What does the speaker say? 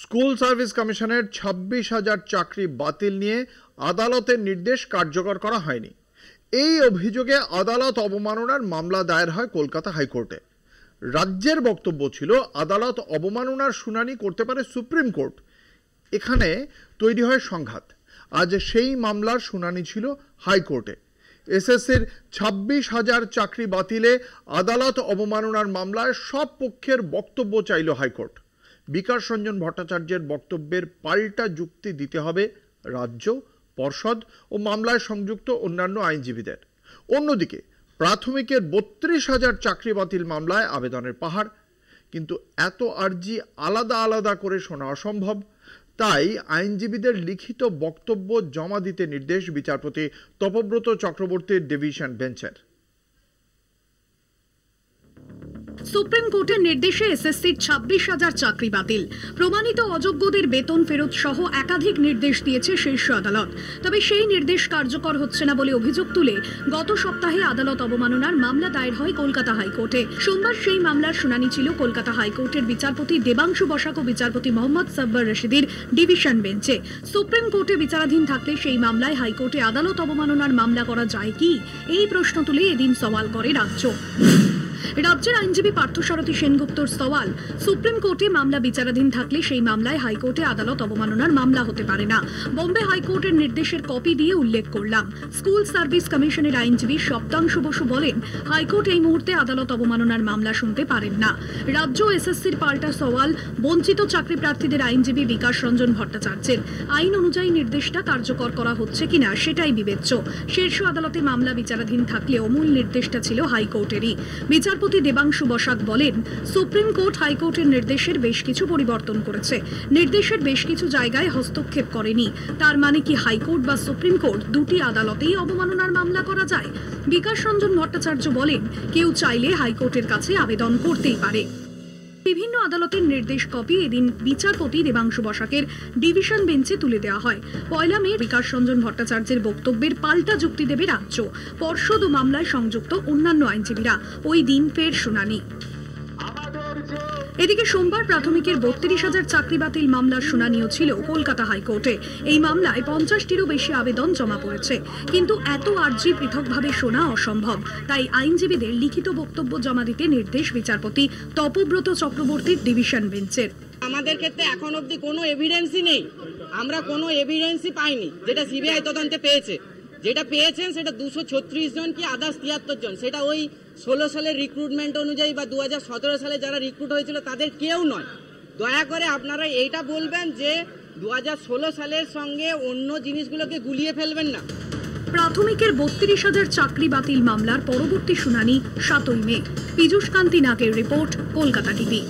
School service কমিশনের 26,000 চাকরি বাতিল নিয়ে আদালতের নির্দেশ কার্যকর করা হয়নি। এই অভিযোগে আদালত অবমাননার মামলা দায়ের হয় কলকাতা হাইকোর্টে। রাজ্যের বক্তব্য ছিল আদালত অবমাননার শুনানি করতে পারে সুপ্রিম কোর্ট। এখানে তৈরি হয় সংঘাত। আজ সেই মামলার শুনানি ছিল হাইকোর্টে। এসএসসির 26,000 চাকরি বাতিলে আদালত অবমাননার মামলায় সব পক্ষের বক্তব্য চাইল হাইকোর্ট। বিকাশ রঞ্জন ভট্টাচার্যের বক্তব্যের পাল্টা যুক্তি দিতে হবে রাজ্য, পর্ষদ ও মামলায় সংযুক্ত অন্যান্য আইনজীবীদের। অন্যদিকে প্রাথমিকের 32,000 চাকরি বাতিল মামলায় আবেদনের পাহাড়, কিন্তু এত আর্জি আলাদা আলাদা করে শোনা অসম্ভব। তাই আইনজীবীদের লিখিত বক্তব্য জমা দিতে নির্দেশ বিচারপতি তপব্রত চক্রবর্তীর ডিভিশন বেঞ্চের। সুপ্রিম কোর্টের নির্দেশে এসএসসির 26,000 চাকরি বাতিল, প্রমাণিত অযোগ্যদের বেতন ফেরত সহ একাধিক নির্দেশ দিয়েছে শীর্ষ আদালত। তবে সেই নির্দেশ কার্যকর হচ্ছে না বলে অভিযোগ তুলে গত সপ্তাহে আদালত অবমাননার মামলা দায়ের হয় কলকাতা হাইকোর্টে। সোমবার সেই মামলার শুনানি ছিল কলকাতা হাইকোর্টের বিচারপতি দেবাংশু বসাক ও বিচারপতি মোহাম্মদ সাব্বার রশিদের ডিভিশন বেঞ্চে। সুপ্রিম কোর্টে বিচারাধীন থাকলে সেই মামলায় হাইকোর্টে আদালত অবমাননার মামলা করা যায় কি, এই প্রশ্ন তুলে এদিন সওয়াল করে রাজ্য। রাজ্যের আইনজীবী পার্থসারথী সেনগুপ্তর সওয়াল, সুপ্রিম কোর্টে মামলা বিচারাধীন থাকলে সেই মামলায় হাইকোর্টে আদালত অবমাননার মামলা হতে পারে না। বোম্বে হাইকোর্টের নির্দেশের কপি দিয়ে উল্লেখ করলাম। স্কুল সার্ভিস কমিশনের আইনজীবী সপ্তাংশু বসু বলেন, হাইকোর্ট এই মুহূর্তে আদালত অবমাননার মামলা শুনতে পারেন না। রাজ্য এসএসসির পাল্টা সওয়াল বঞ্চিত চাকরি প্রার্থীদের আইনজীবী বিকাশ রঞ্জন ভট্টাচার্যের। আইন অনুযায়ী নির্দেশটা কার্যকর করা হচ্ছে কিনা সেটাই বিবেচ্য। শীর্ষ আদালতে মামলা বিচারাধীন থাকলেও মূল নির্দেশটা ছিল হাইকোর্টেরই। বিচারপতি দেবাংশু বসাক বলেন, সুপ্রিম কোর্ট হাইকোর্টের নির্দেশের বেশ কিছু পরিবর্তন করেছে, নির্দেশের বেশ কিছু জায়গায় হস্তক্ষেপ করেনি। তার মানে কি হাইকোর্ট বা সুপ্রিম কোর্ট দুটি আদালতেই অবমাননার মামলা করা যায়? বিকাশ রঞ্জন ভট্টাচার্য বলেন, কেউ চাইলে হাইকোর্টের কাছে আবেদন করতেই পারে। বিভিন্ন আদালতের নির্দেশ কপি এদিন বিচারপতি দেবাংশু বসাকের ডিভিশন বেঞ্চে তুলে দেওয়া হয়। 1 মে বিকাশ রঞ্জন ভট্টাচার্যের বক্তব্যের পাল্টা যুক্তি দেবে রাজ্য, পর্ষদ ও মামলায় সংযুক্ত অন্যান্য আইনজীবীরা। ওই দিন ফের শুনানি। এদিকে সোমবার প্রাথমিকের 32,000 চাকরি বাতিল মামলার শুনানিও ছিল কলকাতা হাইকোর্টে। এই মামলায় 50টিরও বেশি আবেদন জমা পড়েছে, কিন্তু এত আর্জি পৃথকভাবে শোনা অসম্ভব। তাই আইনজীবীদের লিখিত বক্তব্য জমা দিতে নির্দেশ বিচারপতি তপব্রত চক্রবর্তীর ডিভিশন বেঞ্চের। আমাদের ক্ষেত্রে এখন অবধি কোনো এভিডেন্সই নেই, আমরা কোনো এভিডেন্সই পাইনি। যেটা সিবিআই তদন্তে পেয়েছে, যেটা পেয়েছেন সেটা 236 জন কি আদার্স 73 জন, সেটা ওই 16 সালের রিক্রুটমেন্ট অনুযায়ী বা 2017 সালে যারা রিক্রুট হয়েছিল তাদের কেউ নয়। দয়া করে আপনারা এইটা বলবেন যে 2016 সালের সঙ্গে অন্য জিনিসগুলোকে গুলিয়ে ফেলবেন না। প্রাথমিকের 32,000 চাকরি বাতিল মামলার পরবর্তী শুনানি 7 মে। পীযূষ কান্তি নাগের রিপোর্ট, কলকাতা টিভি।